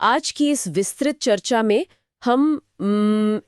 आज की इस विस्तृत चर्चा में हम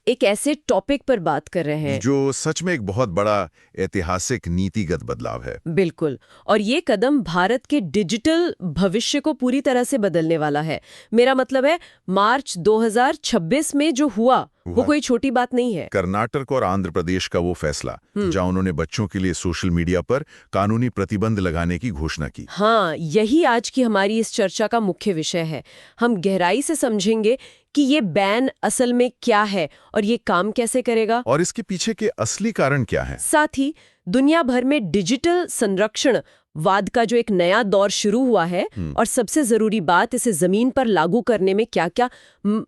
एक ऐसे टॉपिक पर बात कर रहे हैं जो सच में एक बहुत बड़ा ऐतिहासिक नीतिगत बदलाव है। बिल्कुल। और ये कदम भारत के डिजिटल भविष्य को पूरी तरह से बदलने वाला है। मेरा मतलब है मार्च 2026 में जो हुआ वो कोई छोटी बात नहीं है। कर्नाटक और आंध्र प्रदेश का वो फैसला जहां उन्होंने बच्चों के लिए सोशल मीडिया पर कानूनी प्रतिबंध लगाने की घोषणा की। हाँ, यही आज की हमारी इस चर्चा का मुख्य विषय है। हम गहराई से समझेंगे कि ये बैन असल में क्या है और ये काम कैसे करेगा, और इसके पीछे के असली कारण क्या हैं। साथ ही दुनिया भर में डिजिटल संरक्षण वाद का जो एक नया दौर शुरू हुआ है और सबसे जरूरी बात, इसे जमीन पर लागू करने में क्या-क्या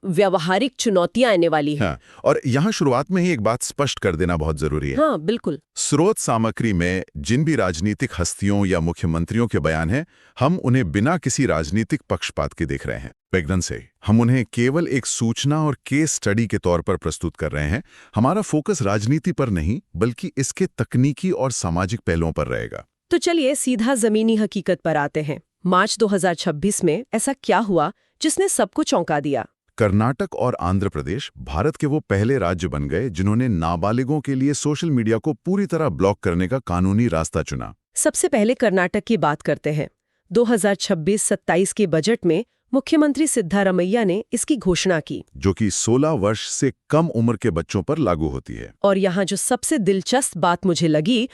व्यावहारिक चुनौतियां आने वाली है। हाँ, और यहाँ शुरुआत में ही एक बात स्पष्ट कर देना बहुत जरूरी है। हाँ, बिल्कुल। स्रोत सामग्री में जिन भी राजनीतिक हस्तियों या मुख्यमंत्रियों के बयान हैं, हम उन्हें बिना किसी राजनीतिक पक्षपात के देख रहे हैं। विज्ञान से हम उन्हें केवल एक सूचना और केस स्टडी के तौर पर प्रस्तुत कर रहे हैं। हमारा फोकस राजनीति पर नहीं, बल्कि इसके तकनीकी और सामाजिक पहलुओं पर रहेगा। तो चलिए सीधा जमीनी हकीकत पर आते हैं। मार्च 2026 में ऐसा क्या हुआ जिसने सबको चौंका दिया? कर्नाटक और आंध्र प्रदेश भारत के वो पहले राज्य बन गए जिन्होंने नाबालिगों के लिए सोशल मीडिया को पूरी तरह ब्लॉक करने का कानूनी रास्ता चुना। सबसे पहले कर्नाटक की बात करते हैं। 2026-27 के बजट में मुख्यमंत्री सिद्धारमैया ने इसकी घोषणा की, जो कि 16 वर्ष से कम उम्र के बच्चों पर लागू होती है। और यहाँ जो सबसे दिलचस्प बात मुझे लगी,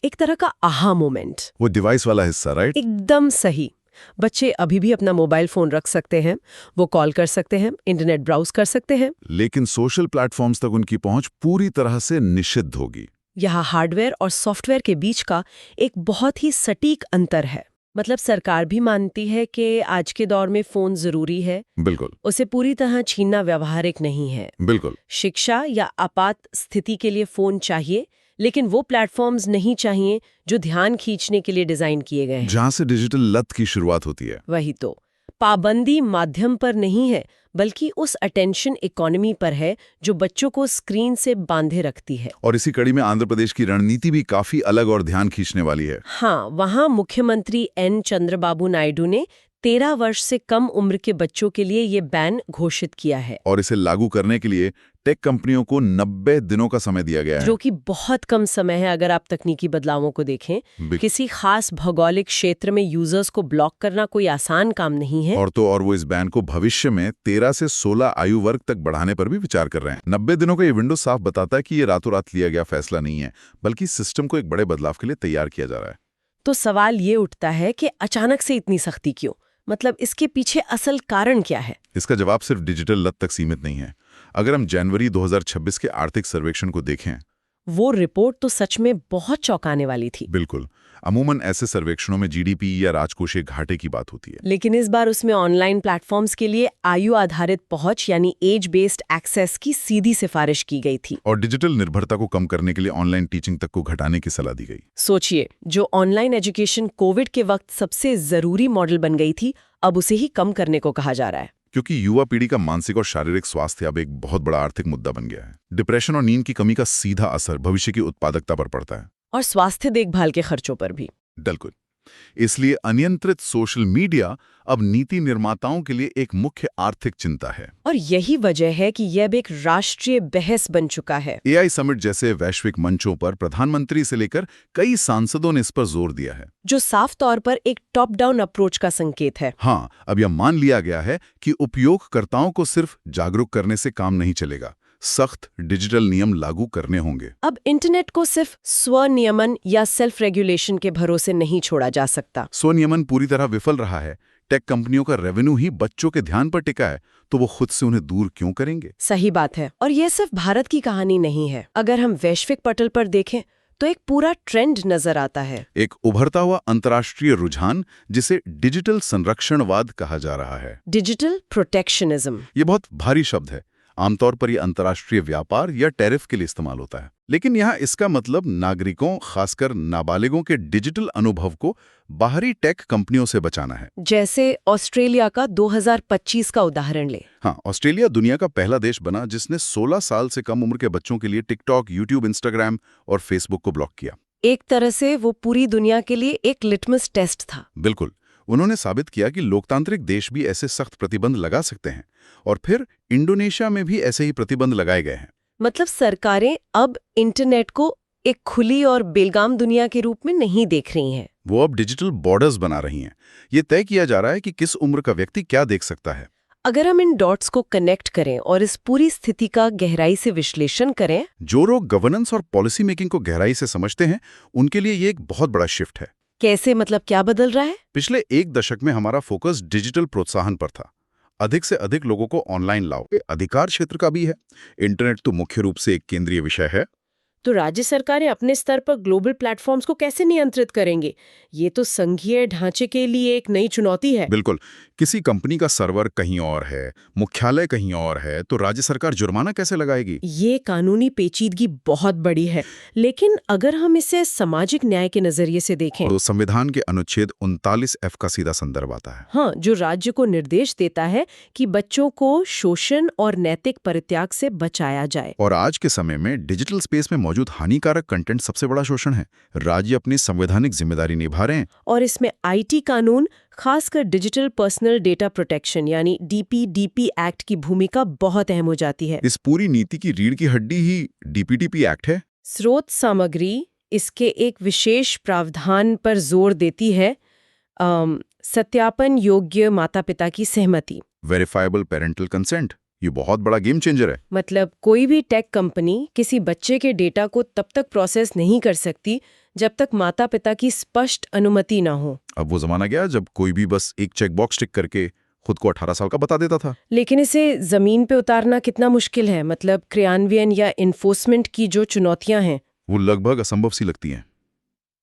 एक तरह का आहा मोमेंट। वो डिवाइस वाला हिस्सा, राइट? एकदम सही। बच्चे अभी भी अपना मोबाइल फोन रख सकते हैं, वो कॉल कर सकते हैं, इंटरनेट ब्राउज कर सकते हैं, लेकिन सोशल प्लेटफॉर्म्स तक उनकी पहुंच पूरी तरह से निषिद्ध होगी। यहाँ हार्डवेयर और सॉफ्टवेयर के बीच का एक बहुत ही सटीक अंतर है। मतलब सरकार भी मानती है कि आज के दौर में फोन जरूरी है, बिल्कुल। उसे पूरी तरह छीनना व्यवहारिक नहीं है। बिल्कुल। शिक्षा या आपात स्थिति के लिए फोन चाहिए, लेकिन वो प्लेटफॉर्म्स नहीं चाहिए जो ध्यान खींचने के लिए डिजाइन किए गए हैं, जहां से डिजिटल लत की शुरुआत होती है। वही तो। पाबंदी माध्यम पर नहीं है, बल्कि उस अटेंशन इकोनॉमी पर है जो बच्चों को स्क्रीन से बांधे रखती है। और इसी कड़ी में आंध्र प्रदेश की रणनीति भी काफी अलग और ध्यान खींचने वाली है। हाँ, वहाँ मुख्यमंत्री एन चंद्रबाबू नायडू ने 13 वर्ष से कम उम्र के बच्चों के लिए ये बैन घोषित किया है, और इसे लागू करने के लिए टेक कंपनियों को 90 दिनों का समय दिया गया है, जो कि बहुत कम समय है अगर आप तकनीकी बदलावों को देखें। किसी खास भौगोलिक क्षेत्र में यूजर्स को ब्लॉक करना कोई आसान काम नहीं है। और वो इस बैन को भविष्य में 13 से 16 आयु वर्ग तक बढ़ाने पर भी विचार कर रहे हैं। 90 दिनों का ये विंडो साफ बताता है कि ये रातों रात लिया गया फैसला नहीं है, बल्कि सिस्टम को एक बड़े बदलाव के लिए तैयार किया जा रहा है। तो सवाल ये उठता है कि अचानक से इतनी सख्ती क्यों? मतलब इसके पीछे असल कारण क्या है? इसका जवाब सिर्फ डिजिटल लत तक सीमित नहीं है। अगर हम जनवरी 2026 के आर्थिक सर्वेक्षण को देखें, वो रिपोर्ट तो सच में बहुत चौंकाने वाली थी। बिल्कुल। अमूमन ऐसे सर्वेक्षणों में जीडीपी या राजकोषीय घाटे की बात होती है, लेकिन इस बार उसमें ऑनलाइन प्लेटफॉर्म्स के लिए आयु आधारित पहुंच यानी एज बेस्ड एक्सेस की सीधी सिफारिश की गई थी। और डिजिटल निर्भरता को कम करने के लिए ऑनलाइन टीचिंग तक को घटाने की सलाह दी गई। सोचिए, जो ऑनलाइन एजुकेशन कोविड के वक्त सबसे जरूरी मॉडल बन गई थी, अब उसे ही कम करने को कहा जा रहा है। क्योंकि युवा पीढ़ी का मानसिक और शारीरिक स्वास्थ्य अब एक बहुत बड़ा आर्थिक मुद्दा बन गया है। डिप्रेशन और नींद की कमी का सीधा असर भविष्य की उत्पादकता पर पड़ता है, और स्वास्थ्य देखभाल के खर्चों पर भी। बिल्कुल। इसलिए अनियंत्रित सोशल मीडिया अब नीति निर्माताओं के लिए एक मुख्य आर्थिक चिंता है। और यही वजह है कि यह अब एक राष्ट्रीय बहस बन चुका है। एआई समिट जैसे वैश्विक मंचों पर प्रधानमंत्री से लेकर कई सांसदों ने इस पर जोर दिया है, जो साफ तौर पर एक टॉप डाउन अप्रोच का संकेत है। हाँ, अब यह मान लिया गया है कि उपयोगकर्ताओं को सिर्फ जागरूक करने से काम नहीं चलेगा, सख्त डिजिटल नियम लागू करने होंगे। अब इंटरनेट को सिर्फ स्वनियमन या सेल्फ रेगुलेशन के भरोसे नहीं छोड़ा जा सकता। स्वनियमन पूरी तरह विफल रहा है। टेक कंपनियों का रेवेन्यू ही बच्चों के ध्यान पर टिका है, तो वो खुद से उन्हें दूर क्यों करेंगे? सही बात है। और यह सिर्फ भारत की कहानी नहीं है। अगर हम वैश्विक पटल पर देखें तो एक पूरा ट्रेंड नजर आता है, एक उभरता हुआ अंतर्राष्ट्रीय रुझान जिसे डिजिटल संरक्षणवाद कहा जा रहा है। Digital protectionism. ये बहुत भारी शब्द है। आमतौर पर यह अंतर्राष्ट्रीय व्यापार या टैरिफ के लिए इस्तेमाल होता है, लेकिन यहाँ इसका मतलब नागरिकों, खासकर नाबालिगों के डिजिटल अनुभव को बाहरी टेक कंपनियों से बचाना है। जैसे ऑस्ट्रेलिया का 2025 का उदाहरण ले। हाँ, ऑस्ट्रेलिया दुनिया का पहला देश बना जिसने 16 साल से कम उम्र के बच्चों के लिए टिकटॉक, यूट्यूब, इंस्टाग्राम और फेसबुक को ब्लॉक किया। एक तरह से वो पूरी दुनिया के लिए एक लिटमस टेस्ट था। बिल्कुल। उन्होंने साबित किया कि लोकतांत्रिक देश भी ऐसे सख्त प्रतिबंध लगा सकते हैं, और फिर इंडोनेशिया में भी ऐसे ही प्रतिबंध लगाए गए हैं। मतलब सरकारें अब इंटरनेट को एक खुली और बेलगाम दुनिया के रूप में नहीं देख रही हैं। वो अब डिजिटल बॉर्डर्स बना रही हैं। ये तय किया जा रहा है कि किस उम्र का व्यक्ति क्या देख सकता है। अगर हम इन डॉट्स को कनेक्ट करें और इस पूरी स्थिति का गहराई से विश्लेषण करें, जो लोग गवर्नेंस और पॉलिसी मेकिंग को गहराई से समझते हैं, उनके लिए ये एक बहुत बड़ा शिफ्ट है। कैसे, मतलब क्या बदल रहा है? पिछले एक दशक में हमारा फोकस डिजिटल प्रोत्साहन पर था। अधिक से अधिक लोगों को ऑनलाइन लाओ। ये अधिकार क्षेत्र का भी है। इंटरनेट तो मुख्य रूप से एक केंद्रीय विषय है। तो राज्य सरकारें अपने स्तर पर ग्लोबल प्लेटफॉर्म्स को कैसे नियंत्रित करेंगे? ये तो संघीय ढांचे के लिए एक नई चुनौती है। बिल्कुल। किसी कंपनी का सर्वर कहीं और है, मुख्यालय कहीं और है, तो राज्य सरकार जुर्माना कैसे लगाएगी? ये कानूनी पेचीदगी बहुत बड़ी है। लेकिन अगर हम इसे सामाजिक न्याय के नजरिए से देखें, तो संविधान के अनुच्छेद 39F का सीधा संदर्भ आता है। हाँ, जो राज्य को निर्देश देता है कि बच्चों को शोषण और नैतिक परित्याग से बचाया जाए। और आज के समय में डिजिटल स्पेस में मौजूद हानिकारक कंटेंट सबसे बड़ा शोषण है। राज्य अपनी संवैधानिक जिम्मेदारी निभा रहे हैं। और इसमें आईटी कानून, खासकर डिजिटल पर्सनल डेटा प्रोटेक्शन यानी डीपीडीपी एक्ट की भूमिका बहुत अहम हो जाती है। इस पूरी नीति की रीढ़ की हड्डी ही डीपीडीपी एक्ट है। स्रोत सामग्री इसके एक विशेष प्रावधान पर जोर देती है, सत्यापन योग्य माता-पिता की सहमति। वेरीफाइबल पेरेंटल कंसेंट, ये बहुत बड़ा गेम चेंजर है। मतलब कोई भी टेक कंपनी किसी बच्चे के डेटा को तब तक प्रोसेस नहीं कर सकती जब तक माता-पिता की स्पष्ट अनुमति ना हो। अब वो जमाना गया जब कोई भी बस एक चेक बॉक्स टिक करके खुद को 18 साल का बता देता था। लेकिन इसे जमीन पे उतारना कितना मुश्किल है? मतलब क्रियान्वयन या इन्फोर्समेंट की जो चुनौतियां हैं, वो लगभग असंभव सी लगती हैं।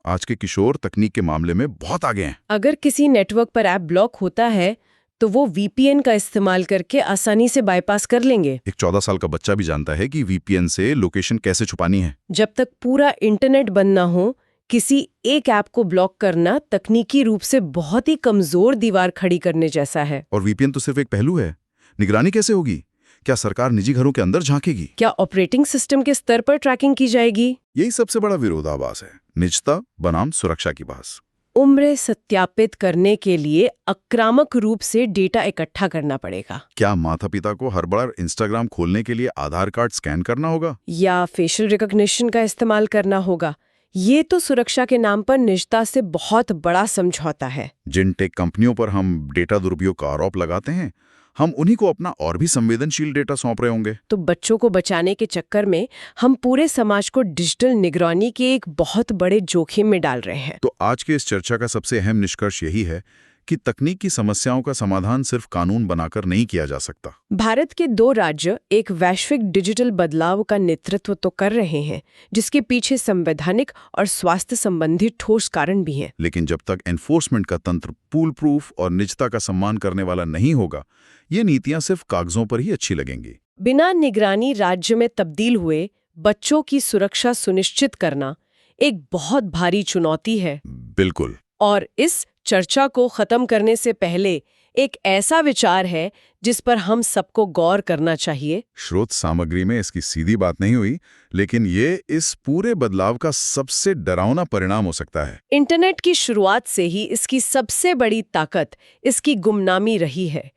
आज के किशोर तकनीक के मामले में बहुत आगे हैं। अगर किसी नेटवर्क पर ऐप ब्लॉक होता है तो वो वीपीएन का इस्तेमाल करके आसानी से बाईपास कर लेंगे। एक 14 साल का बच्चा भी जानता है कि वीपीएन से लोकेशन कैसे छुपानी है। जब तक पूरा इंटरनेट बंद ना हो, किसी एक ऐप को ब्लॉक करना तकनीकी रूप से बहुत ही कमजोर दीवार खड़ी करने जैसा है। और वीपीएन तो सिर्फ एक पहलू है। निगरानी कैसे होगी? क्या सरकार निजी घरों के अंदर झांकेगी? क्या ऑपरेटिंग सिस्टम के स्तर पर ट्रैकिंग की जाएगी? यही सबसे बड़ा विरोधाभास है। निजता बनाम सुरक्षा की बहस। उम्र सत्यापित करने के लिए आक्रामक रूप से डेटा इकट्ठा करना पड़ेगा। क्या माता पिता को हर बार इंस्टाग्राम खोलने के लिए आधार कार्ड स्कैन करना होगा? या फेशियल रिकॉग्निशन का इस्तेमाल करना होगा? ये तो सुरक्षा के नाम पर निजता से बहुत बड़ा समझौता है। जिन टेक कंपनियों पर हम डेटा दुरुपयोग का आरोप लगाते हैं, हम उन्हीं को अपना और भी संवेदनशील डेटा सौंप रहे होंगे। तो बच्चों को बचाने के चक्कर में हम पूरे समाज को डिजिटल निगरानी के एक बहुत बड़े जोखिम में डाल रहे हैं। तो आज के इस चर्चा का सबसे अहम निष्कर्ष यही है कि तकनीक की समस्याओं का समाधान सिर्फ कानून बनाकर नहीं किया जा सकता। भारत के 2 राज्य एक वैश्विक डिजिटल बदलाव का नेतृत्व तो कर रहे हैं, जिसके पीछे संवैधानिक और स्वास्थ्य संबंधी ठोस कारण भी हैं। लेकिन जब तक एनफोर्समेंट का तंत्र पूल प्रूफ और निजता का सम्मान करने वाला नहीं होगा, ये नीतियां सिर्फ कागजों पर ही अच्छी लगेंगी। बिना निगरानी राज्य में तब्दील हुए बच्चों की सुरक्षा सुनिश्चित करना एक बहुत भारी चुनौती है। बिल्कुल। और इस चर्चा को खत्म करने से पहले एक ऐसा विचार है जिस पर हम सबको गौर करना चाहिए। स्रोत सामग्री में इसकी सीधी बात नहीं हुई, लेकिन ये इस पूरे बदलाव का सबसे डरावना परिणाम हो सकता है। इंटरनेट की शुरुआत से ही इसकी सबसे बड़ी ताकत इसकी गुमनामी रही है,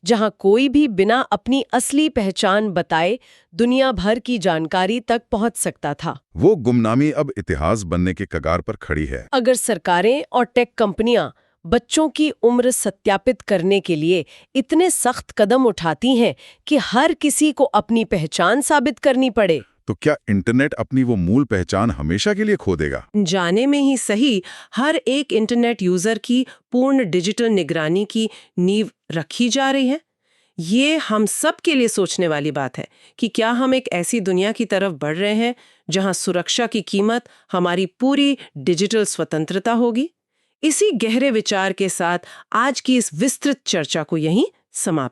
जहां कोई भी बिना अपनी असली पहचान बताए दुनिया भर की जानकारी तक पहुंच सकता था। वो गुमनामी अब इतिहास बनने के कगार पर खड़ी है। अगर सरकारें और टेक कंपनियां बच्चों की उम्र सत्यापित करने के लिए इतने सख्त कदम उठाती हैं कि हर किसी को अपनी पहचान साबित करनी पड़े, तो क्या इंटरनेट अपनी वो मूल पहचान हमेशा के लिए खो देगा? जाने में ही सही हर एक इंटरनेट यूजर की पूर्ण डिजिटल निगरानी की नींव रखी जा रही है। ये हम सब के लिए सोचने वाली बात है कि क्या हम एक ऐसी दुनिया की तरफ बढ़ रहे हैं जहां सुरक्षा की कीमत हमारी पूरी डिजिटल स्वतंत्रता होगी। इसी गहरे विचार के साथ आज की इस विस्तृत चर्चा को यहीं समाप्त